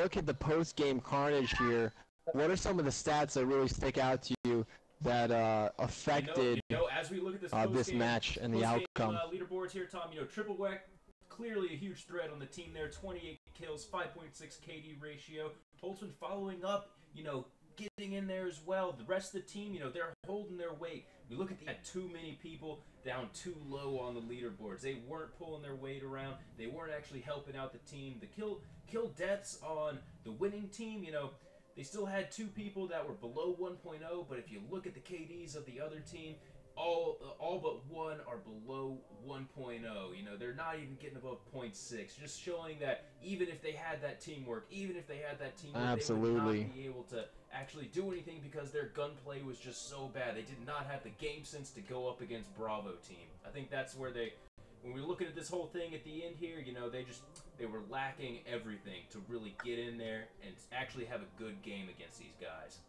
look at the post-game carnage here, what are some of the stats that really stick out to you that affected as we look at this match and the outcome? Leaderboards here, Tom. tripleWRECK, clearly a huge threat on the team there. 28 kills, 5.6 KD ratio. Holtzmann following up, getting in there as well. The rest of the team, they're holding their weight. We look at had too many people down too low on the leaderboards. They weren't pulling their weight around. They weren't actually helping out the team. The kill deaths on the winning team, they still had 2 people that were below 1.0, but if you look at the KDs of the other team, all but 1 are below 1.0. They're not even getting above 0.6, just showing that even if they had that teamwork, they would not be able to actually do anything because their gunplay was just so bad. They did not have the game sense to go up against Bravo team. I think that's where when we're looking at this whole thing at the end here, they were lacking everything to really get in there and actually have a good game against these guys.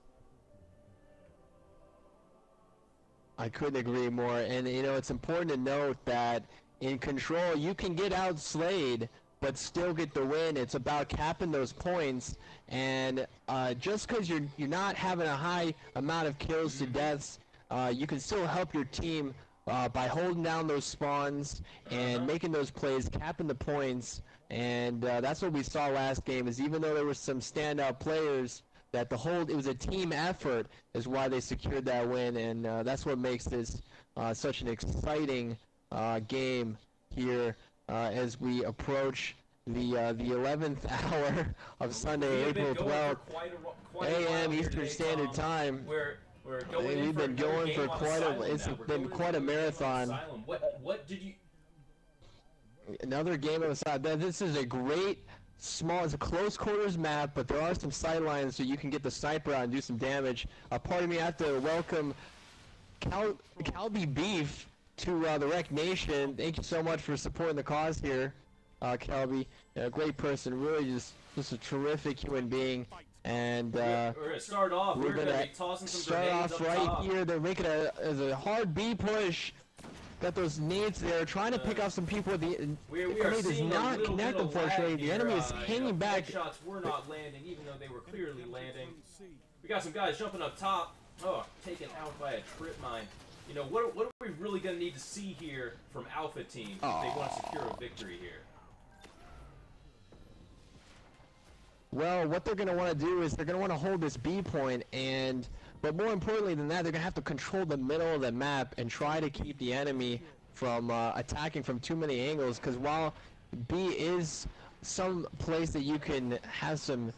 I couldn't agree more. And, it's important to note that in Control, you can get outslayed, but still get the win. It's about capping those points. And just because you're not having a high amount of kills to deaths, you can still help your team by holding down those spawns and making those plays, capping the points. And that's what we saw last game, is even though there were some standout players, that it was a team effort is why they secured that win, and that's what makes this such an exciting game here as we approach the 11th hour of Sunday, April 12th, a.m. Eastern Standard Time. We've been going for it's been quite a marathon. What did you? Another game of aside. This is a great. It's a close quarters map, but there are some sidelines so you can get the sniper out and do some damage. Pardon me, I have to welcome Calby Beef to the Wreck Nation. Thank you so much for supporting the cause here, Calby. A great person, really just a terrific human being. And we're gonna start off. We're gonna be tossing some grenades up right top. Here. They're making a hard B push. Got those nades there, trying to pick off some people. The grenade does not connect, unfortunately. The enemy is hanging back. Shots were not landing, even though they were clearly landing. We got some guys jumping up top. Oh, taken out by a trip mine. What are we really going to need to see here from Alpha Team if they want to secure a victory here? Well, what they're going to want to do is they're going to want to hold this B point, but more importantly than that, they're going to have to control the middle of the map and try to keep the enemy from attacking from too many angles, because while B is some place that you can have some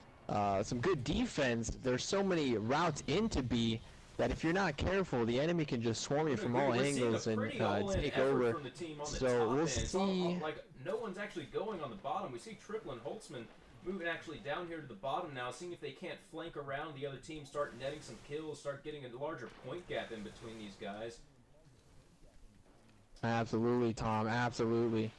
good defense, there's so many routes into B that if you're not careful, the enemy can just swarm you from all angles and take over. So we'll see. Like, no one's actually going on the bottom. We see Triple and Holtzmann moving actually down here to the bottom now, seeing if they can't flank around the other team, start netting some kills, start getting a larger point gap in between these guys. Absolutely, Tom, absolutely.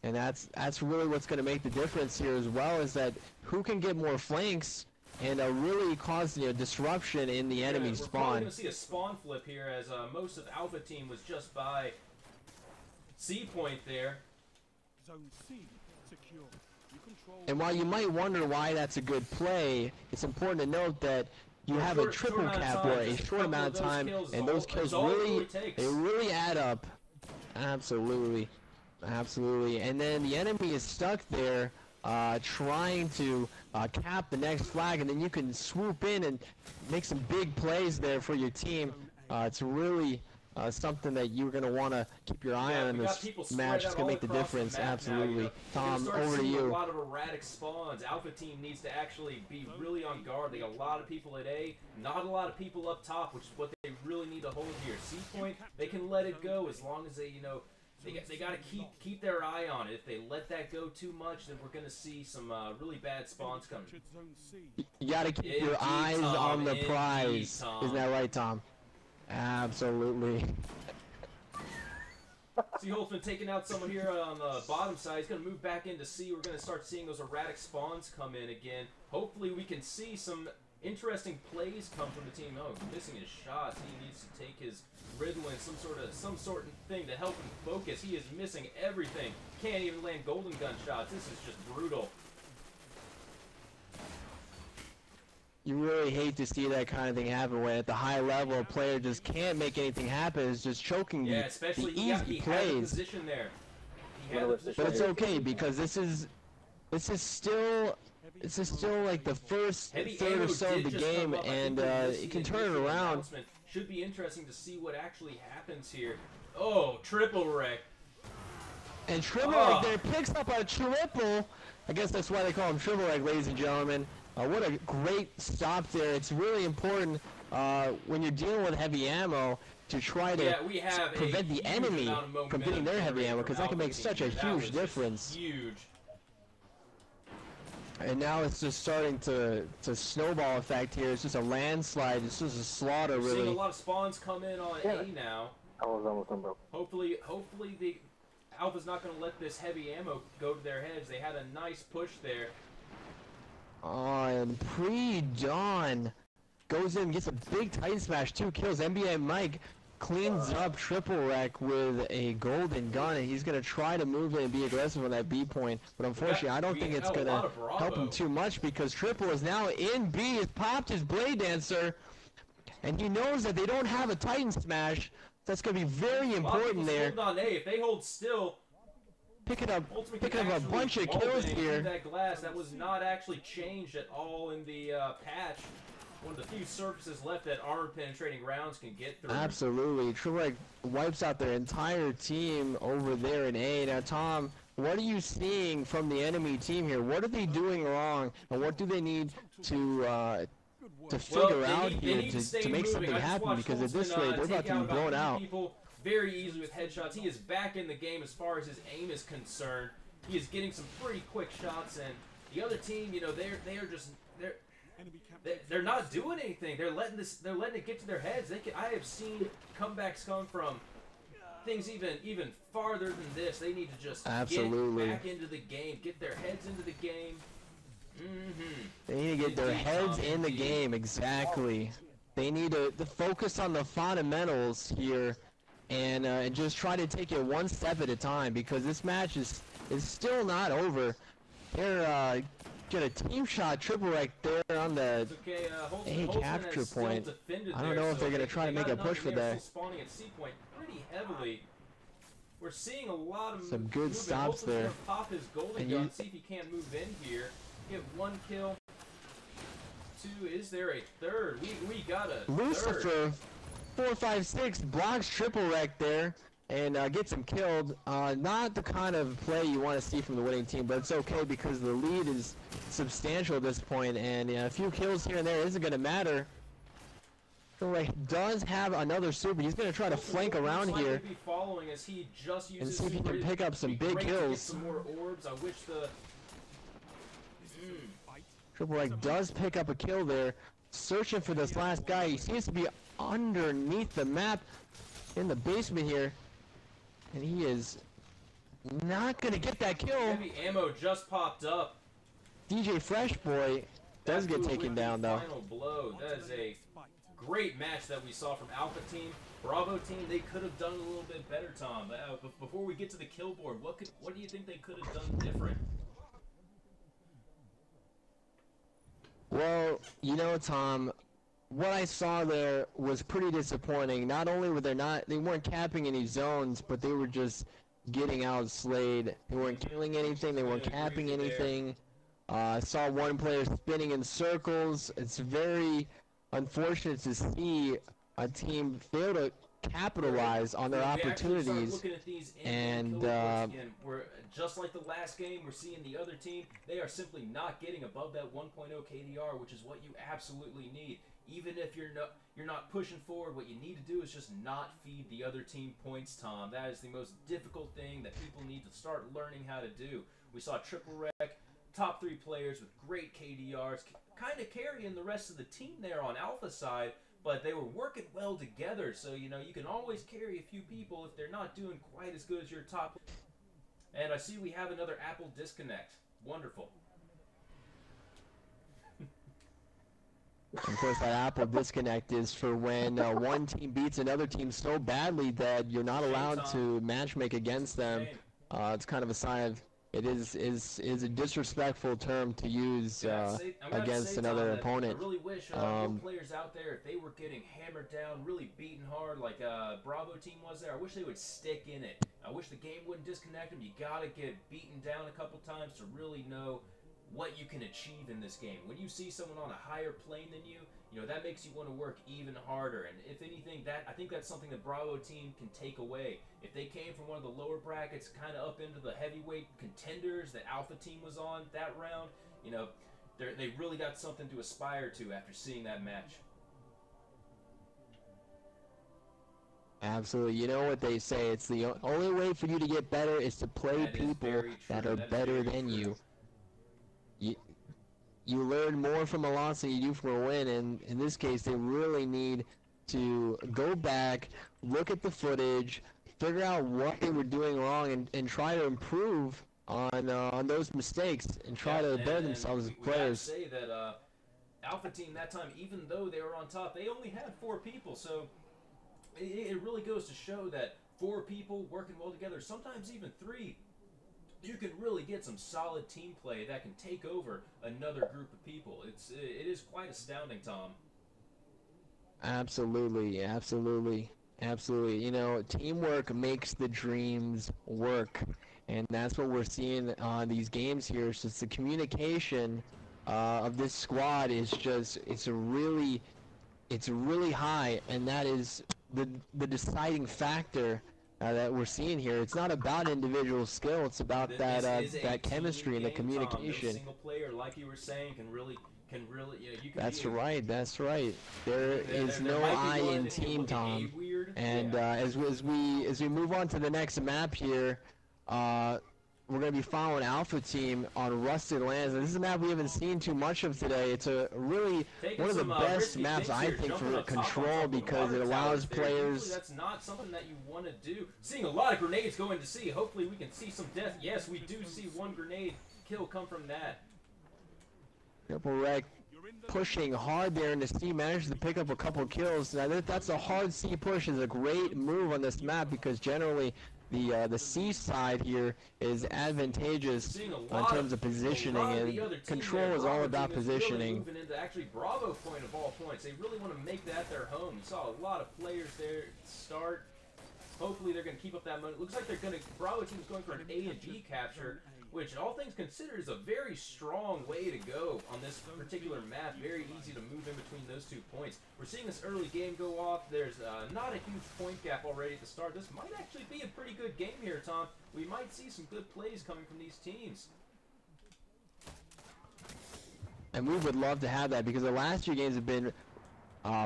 And that's really what's going to make the difference here as well, is that who can get more flanks and really cause disruption in the enemy spawn. We're probably going to see a spawn flip here, as most of Alpha Team was just by C point there. Zone C secure. And while you might wonder why that's a good play, it's important to note that you have a triple cap or a short amount of time, and those kills really add up. Absolutely. Absolutely. And then the enemy is stuck there trying to cap the next flag, and then you can swoop in and make some big plays there for your team. It's really something that you're going to want to keep your eye on in this match. It's going to make the difference. Absolutely. Tom, over to you. A lot of erratic spawns. Alpha Team needs to actually be really on guard. They got a lot of people at A, not a lot of people up top, which is what they really need to hold here. C point, they can let it go as long as they, they got to keep their eye on it. If they let that go too much, then we're going to see some really bad spawns coming. You got to keep your eyes on the prize. Isn't that right, Tom? Absolutely. See Holtzmann taking out someone here on the bottom side. He's going to move back into C. We're going to start seeing those erratic spawns come in again. Hopefully we can see some interesting plays come from the team. Oh, he's missing his shots. He needs to take his Ritalin, some sort of thing to help him focus. He is missing everything. Can't even land golden gun shots. This is just brutal. you really hate to see that kind of thing happen when at the high level a player just can't make anything happen. It's just choking Yeah, the especially easy he had the plays. position there. He had the position But it's there. okay because this is still like the first Heavy third ammo or so of did the just come game, up. I and think we're it missing can an turn it initial around. announcement. Should be interesting to see what actually happens here. Oh, triple wreck. And tripleWRECK there picks up a triple. I guess that's why they call him tripleWRECK, ladies and gentlemen. What a great stop there. It's really important when you're dealing with heavy ammo to try to we have prevent the enemy from getting their heavy ammo, because that can make such a huge difference. Huge. And now it's just starting to snowball effect here. It's just a landslide. It's just a slaughter, We're seeing a really. lot of spawns come in on A now. I was almost done, bro. Hopefully the Alpha's not going to let this heavy ammo go to their heads. They had a nice push there. Oh, and Pre-Dawn goes in, gets a big Titan Smash, 2 kills. NBA Mike cleans up tripleWRECK with a golden gun, and he's going to try to move in and be aggressive on that B point. But unfortunately, I don't think it's going to help him too much because Triple is now in B. He's popped his Blade Dancer, and he knows that they don't have a Titan Smash. That's going to be very important there. Hold on A. If they hold still, Picking up a bunch of wall kills bang here. through that glass that was not actually changed at all in the patch. One of the few surfaces left that armor-penetrating rounds can get through. Absolutely. tripleWRECK wipes out their entire team over there in A. Now, Tom, what are you seeing from the enemy team here? What are they doing wrong, and what do they need to figure out here to make something happen? Because at this rate, they're about to be blown out. Very easily with headshots. He is back in the game as far as his aim is concerned. He is getting some pretty quick shots, and the other team, you know, they're not doing anything. They're letting it get to their heads. I have seen comebacks come from things even farther than this. They need to just get back into the game, get their heads into the game. They need to get their heads in the game, exactly. They need to focus on the fundamentals here, and just try to take it one step at a time, because this match is still not over. They're get a team shot tripleWRECK there on the A capture point. I don't know if they're gonna try to make a push for that. Spawning at C point pretty heavily. We're seeing a lot of some good stops there. Pop his golden gun, see if he can't move in here. Get 1 kill. 2. Is there a third? We got a Lucifer, 456 blocks tripleWRECK there and gets him killed. Not the kind of play you want to see from the winning team, but it's okay because the lead is substantial at this point, and a few kills here and there isn't going to matter. tripleWRECK does have another super. He's going to try to flank around here as he just and see if he can pick up some big kills. Some more orbs. I wish the tripleWRECK does pick up a kill there, searching for this last guy. He seems to be underneath the map in the basement here, and he is not going to get that kill. Heavy ammo just popped up. DJ Freshboy does get taken down, though. Final blow. That is a great match that we saw from Alpha Team. Bravo Team, they could have done a little bit better, Tom. Before we get to the kill board, what do you think they could have done different? Well, you know, Tom, what I saw there was pretty disappointing. Not only were they weren't capping any zones, but they were just getting outslayed. They weren't killing anything. They weren't capping anything. I saw one player spinning in circles. It's very unfortunate to see a team fail to capitalize on their opportunities. And we're just like the last game, we're seeing the other team, they are simply not getting above that 1.0 KDR, which is what you absolutely need. Even if you're not pushing forward, what you need to do is just not feed the other team points, Tom. That is the most difficult thing that people need to start learning how to do. We saw tripleWRECK, top 3 players with great KDRs, kind of carrying the rest of the team there on Alpha side, but they were working well together. So, you know, you can always carry a few people if they're not doing quite as good as your top. And I see we have another Apple disconnect. Wonderful. Of course, that Apple disconnect is for when one team beats another team so badly that you're not allowed to matchmake against them. It's kind of a sign of it is a disrespectful term to use against another opponent. I really wish your players out there, if they were getting hammered down, really beaten hard like Bravo team was there, I wish they would stick in it. I wish the game wouldn't disconnect them. You gotta get beaten down a couple times to really know what you can achieve in this game. When you see someone on a higher plane than you, you know, that makes you want to work even harder. And if anything, I think that's something the Bravo team can take away. If they came from one of the lower brackets, kind of up into the heavyweight contenders that Alpha team was on that round, you know, they really got something to aspire to after seeing that match. Absolutely. You know what they say, it's the only way for you to get better is to play people that are better than you. You learn more from a loss than you do from a win, and in this case, they really need to go back, look at the footage, figure out what they were doing wrong, and try to improve on those mistakes and try to better themselves as players. We gotta say that Alpha team that time, even though they were on top, they only had 4 people, so it really goes to show that 4 people working well together, sometimes even 3, you can really get some solid team play that can take over another group of people. It is quite astounding, Tom. Absolutely, absolutely, absolutely. You know, teamwork makes the dreams work, and that's what we're seeing on these games here. It's just the communication of this squad is just it's really high, and that is the deciding factor that we're seeing here. It's not about individual skill, it's about that chemistry and the communication. A single player, like you were saying, can really you can that's right. There is no I in team, Tom. And as we move on to the next map here, we're going to be following Alpha Team on Rusted Lands. And this is a map we haven't seen too much of today. It's a really one of the best maps, I think, for Control because it allows players... Usually that's not something that you want to do. Seeing a lot of grenades going to C. Hopefully we can see some death. Yes, we do see one grenade kill come from that. tripleWRECK pushing hard there in the C, manages to pick up a couple kills. Now that's a hard C push. Is a great move on this map because generally the C side here is advantageous in terms of positioning, and Control is all about positioning. Really moving into actually Bravo point of all points. They really want to make that their home. You saw a lot of players there start. Hopefully they're going to keep up that momentum. Looks like Bravo team is going for an A and B capture, which all things considered is a very strong way to go on this particular map. Very easy to move in between those 2 points. We're seeing this early game go off. There's not a huge point gap already at the start. This might actually be a pretty good game here, Tom. We might see some good plays coming from these teams. And we would love to have that because the last 2 games have been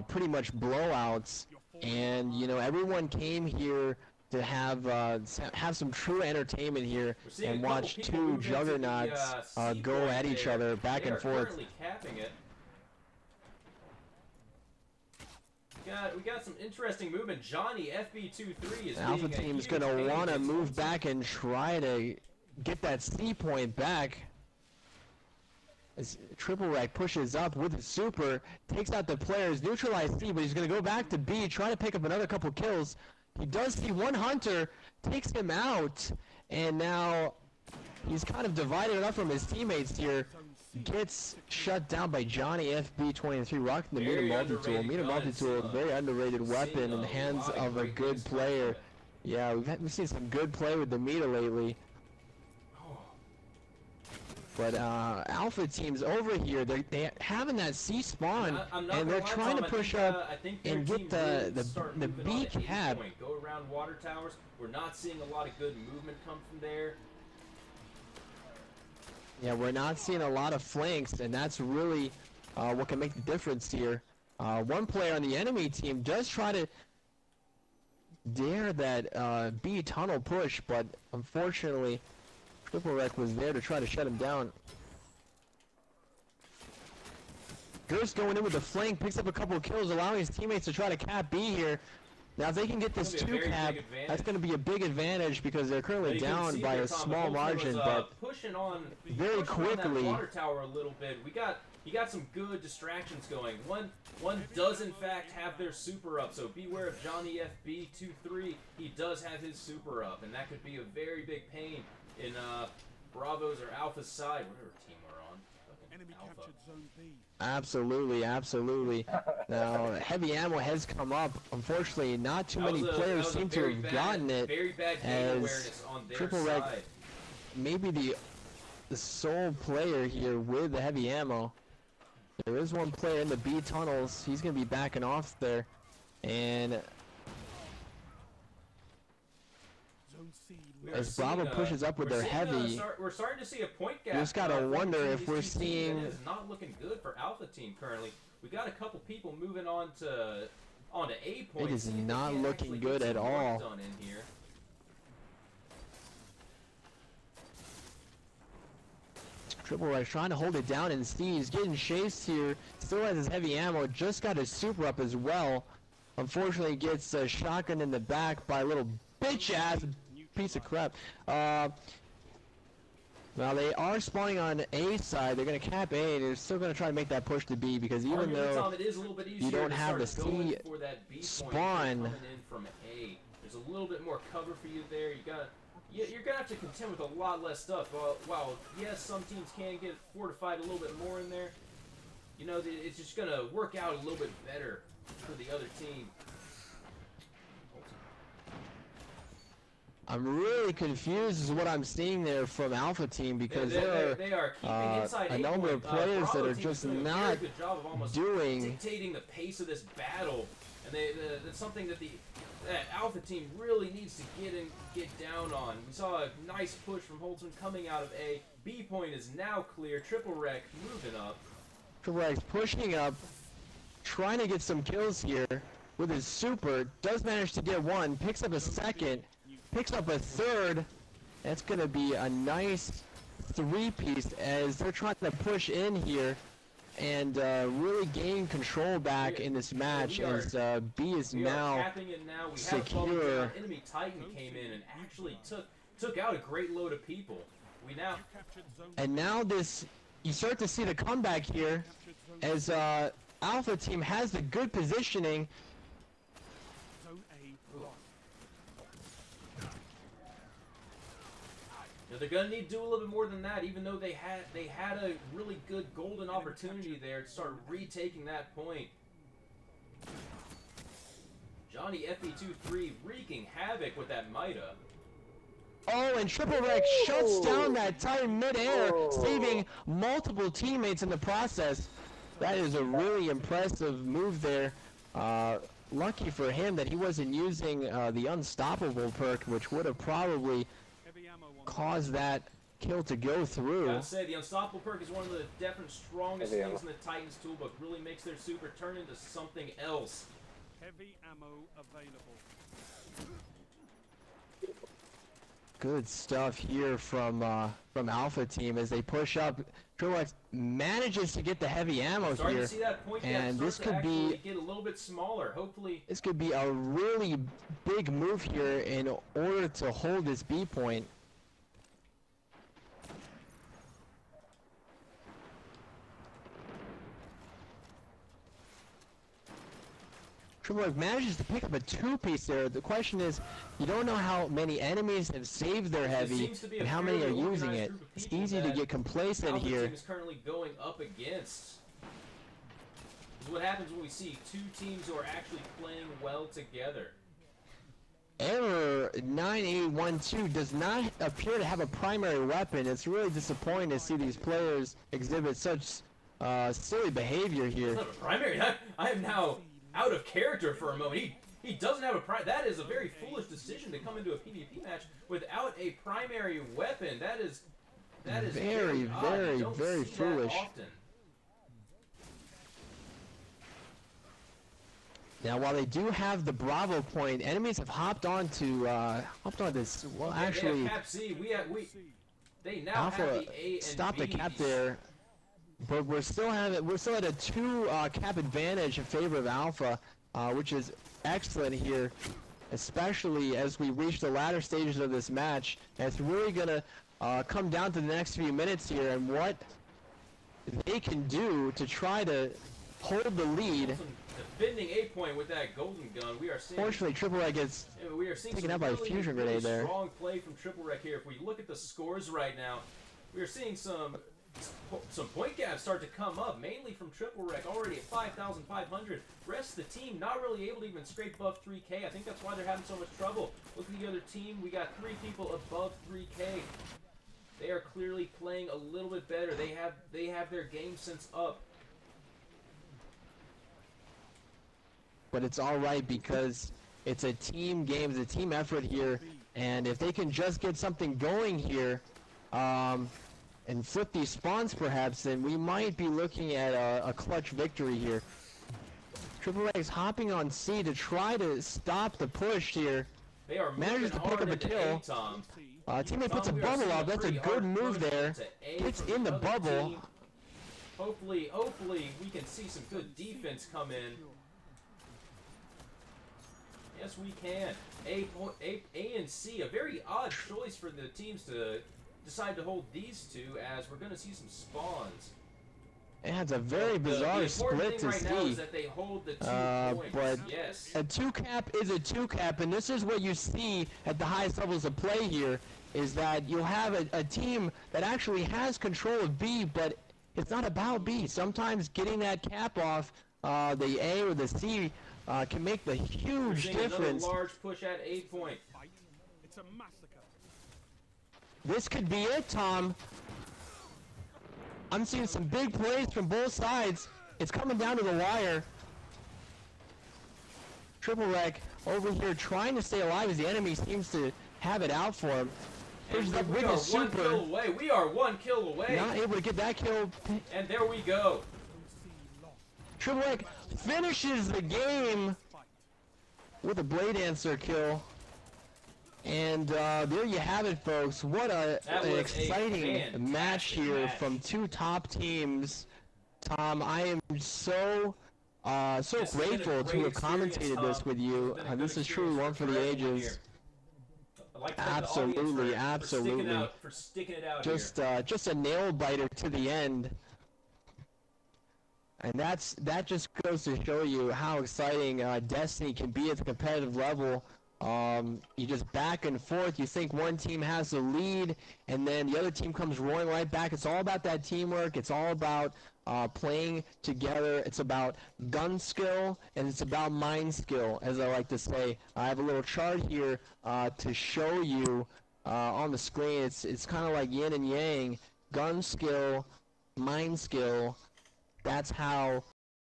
pretty much blowouts, and you know everyone came here to have some true entertainment here and watch 2 juggernauts go at each other back and forth. Currently capping it. We got some interesting movement. Johnny FB23 is Alpha team's going to want to move back and try to get that C point back. As tripleWRECK pushes up with his super, takes out the players, neutralize C, but he's going to go back to B, try to pick up another couple kills. He does see one hunter, takes him out, and now he's kind of divided up from his teammates here. Gets shut down by Johnny FB23, rocking the meter multi-tool. Meter multi-tool, very underrated weapon in the hands of a good player. Yeah, we've seen some good play with the meter lately. But Alpha team's over here. They're having that C spawn, and they're trying to push up and get the B cap. Go around water towers. We're not seeing a lot of good movement come from there. Yeah, we're not seeing a lot of flanks, and that's really what can make the difference here. One player on the enemy team does try to dare that B tunnel push, but unfortunately, tripleWRECK was there to try to shut him down. Gerst going in with the flank, picks up a couple of kills, allowing his teammates to try to cap B here. Now if they can get this 2 cap, that's going to be a big advantage because they're currently down by a small margin, but pushing on very quickly. That water tower a little bit. You got some good distractions going. One does in fact have their super up, so beware of Johnny FB23. He does have his super up, and that could be a very big pain in Bravos or Alpha's side, whatever team we're on. Enemy Alpha. captured zone B. Absolutely, absolutely. Now, heavy ammo has come up. Unfortunately, not too many players seem to have gotten it. Very bad game as awareness on their tripleWRECK side. maybe the sole player here with the heavy ammo. There is one player in the B tunnels. He's going to be backing off there. And Zone C. as Bravo pushes up with their heavy, we're starting to see a point gap. you just got to wonder if we're seeing... It's not looking good for Alpha Team currently. We got a couple people moving on to A point. It is not looking good at all. Done in here. tripleWRECK trying to hold it down, and Steve's getting chased here. Still has his heavy ammo. Just got his super up as well. Unfortunately, gets a shotgun in the back by a little bitch-ass piece of crap. Now they are spawning on A side. They're going to cap A, and they're still going to try to make that push to B, because even though you don't have the C spawn, from A, there's a little bit more cover for you there. You're gonna have to contend with a lot less stuff. While yes, some teams can get fortified a little bit more in there, you know, it's just gonna work out a little bit better for the other team. I'm really confused as what I'm seeing there from Alpha Team, because they are keeping inside a number of players that are just not doing dictating the pace of this battle, and that's something that the Alpha Team really needs to get down on. We saw a nice push from Holtzmann coming out of A. B point is now clear. tripleWRECK moving up. tripleWRECK pushing up, trying to get some kills here with his super. Does manage to get one, picks up a second, picks up a third. That's going to be a nice three-piece as they're trying to push in here and really gain control back in this match, as B is now secure. Enemy Titan came in and actually took out a great load of people. And now you start to see the comeback here, as Alpha Team has the good positioning. Zone A lost. They're gonna need to do a little bit more than that, even though they had a really good golden opportunity there to start retaking that point. Johnny FE23 wreaking havoc with that Mida. Oh, and tripleWRECK shuts down that Titan mid-air, saving multiple teammates in the process. That is a really impressive move there. Lucky for him that he wasn't using the Unstoppable perk, which would have probably caused that kill to go through. I'd say the Unstoppable perk is one of the definite strongest things in the Titan's toolbook. Really makes their super turn into something else. Heavy ammo available. Good stuff here from Alpha Team as they push up. tripleWRECK manages to get the heavy ammo here, to see that point and this could be get a little bit smaller. Hopefully, this could be a really big move here in order to hold this B point. tripleWRECK manages to pick up a two-piece there. The question is, you don't know how many enemies have saved their heavy and how many are using it. It's easy to get complacent here. Team is currently going up against. This is what happens when we see two teams who are actually playing well together. Error 9812 does not appear to have a primary weapon. It's really disappointing to see these players exhibit such silly behavior here. It's not a primary. I am now out of character for a moment. He doesn't have a that is a very foolish decision to come into a PvP match without a primary weapon. That is very foolish. Now, while they do have the Bravo point, enemies have hopped onto this. Well, actually, Cap C. They now Alpha have the A and stopped the Bs. cap there. But we're still at a 2 cap advantage in favor of Alpha, which is excellent here, especially as we reach the latter stages of this match. And it's really gonna come down to the next few minutes here and what they can do to try to hold the lead defending A point with that golden gun. We are seeing. Fortunately, tripleWRECK gets We are seeing taken some out by a really, fusion really grenade there. strong play from tripleWRECK here. If we look at the scores right now, we are seeing some point gaps start to come up, mainly from tripleWRECK, already at 5,500. Rest of the team not really able to even scrape above 3K. I think that's why they're having so much trouble. Look at the other team. We got 3 people above 3K. They are clearly playing a little bit better. They have their game sense up. But it's all right because it's a team game, it's a team effort here, and if they can just get something going here, and flip these spawns perhaps, then we might be looking at a clutch victory here. tripleWRECK's hopping on C to try to stop the push here. They are manages to pick up a kill. Teammate puts a bubble up. That's a good move there. It's in the bubble. Hopefully we can see some good defense come in. Yes, we can. A and C, a very odd choice for the teams to decide to hold these two, as we're going to see some spawns. Yeah, it's a very bizarre split to right see. Now is that they hold the 2 points. But yes. a 2-cap is a 2-cap, and this is what you see at the highest levels of play here, is that you'll have a team that actually has control of B, but it's not about B. Sometimes getting that cap off the A or the C can make the huge difference. Another large push at A point. It's a massacre. This could be it, Tom. I'm seeing some big plays from both sides. It's coming down to the wire. tripleWRECK over here trying to stay alive as the enemy seems to have it out for him. And we are 1 kill away. We are 1 kill away. Not able to get that kill. And there we go. tripleWRECK finishes the game with a Blade Dancer kill. And there you have it, folks. What an exciting match here from 2 top teams. Tom, I am so grateful to have commentated this with you. This is truly one for the ages. Absolutely, absolutely. For sticking it out just a nail biter to the end. And that just goes to show you how exciting Destiny can be at the competitive level. You just back and forth. You think one team has the lead, and then the other team comes roaring right back. It's all about that teamwork. It's all about playing together. It's about gun skill, and it's about mind skill, as I like to say. I have a little chart here to show you on the screen. It's kind of like yin and yang. Gun skill, mind skill. That's how.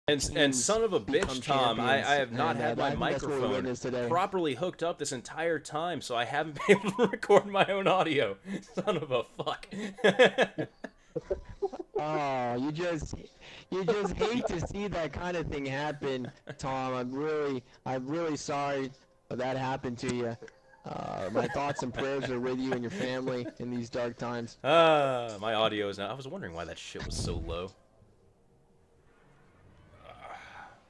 And son of a bitch, Tom, I have not had my microphone properly hooked up this entire time, so I haven't been able to record my own audio. Son of a fuck. Oh, you just hate to see that kind of thing happen, Tom. I'm really sorry that happened to you. My thoughts and prayers are with you and your family in these dark times. My audio is now. I was wondering why that shit was so low.